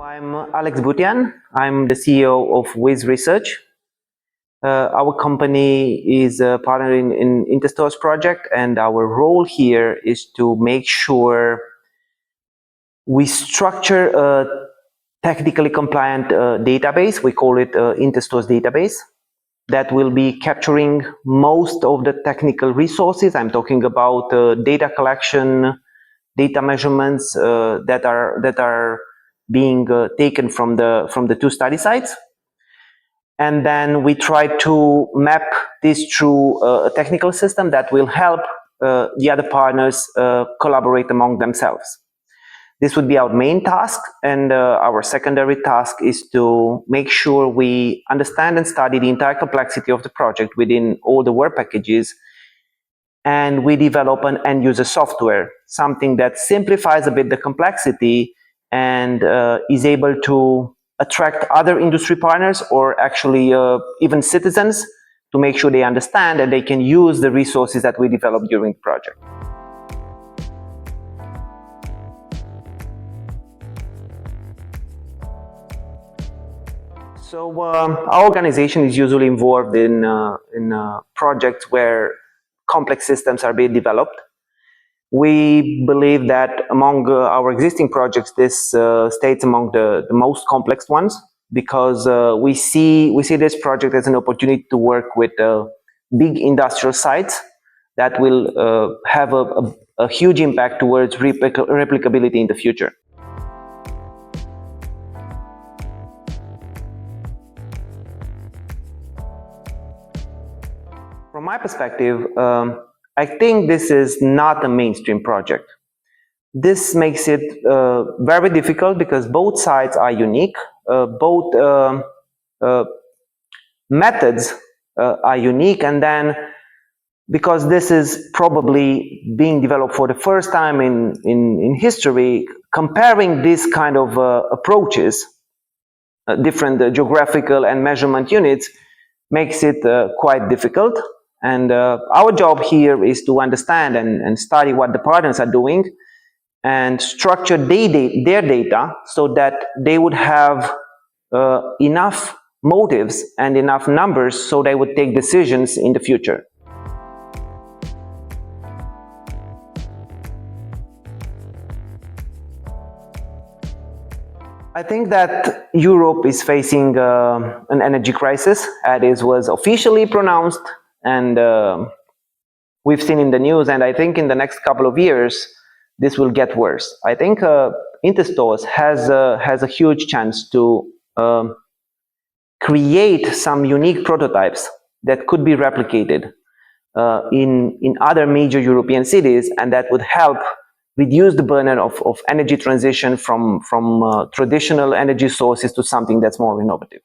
I'm Alex Butean. I'm the CEO of WIZ Research. Our company is a partner in INTERSTORES project, and our role here is to make sure we structure a technically compliant database. We call it INTERSTORES database that will be capturing most of the technical resources. I'm talking about data collection, data measurements that are being taken from the two study sites, and then we try to map this through a technical system that will help the other partners collaborate among themselves. This would be our main task, and our secondary task is to make sure we understand and study the entire complexity of the project within all the work packages, and we develop an end-user software, something that simplifies a bit the complexity and is able to attract other industry partners, or actually even citizens, to make sure they understand and they can use the resources that we develop during the project. So our organization is usually involved in projects where complex systems are being developed. We believe that among our existing projects, this stays among the most complex ones, because we see this project as an opportunity to work with big industrial sites that will have a huge impact towards replicability in the future. From my perspective, I think this is not a mainstream project. This makes it very difficult because both sides are unique, both methods are unique, and then because this is probably being developed for the first time in history, comparing this kind of approaches, different geographical and measurement units, makes it quite difficult. And our job here is to understand and study what the partners are doing and structure their data so that they would have enough motives and enough numbers so they would take decisions in the future. I think that Europe is facing an energy crisis, as was officially pronounced, and we've seen in the news, and I think in the next couple of years this will get worse. I think INTERSTORES has a huge chance to create some unique prototypes that could be replicated in other major European cities, and that would help reduce the burden of energy transition from traditional energy sources to something that's more innovative.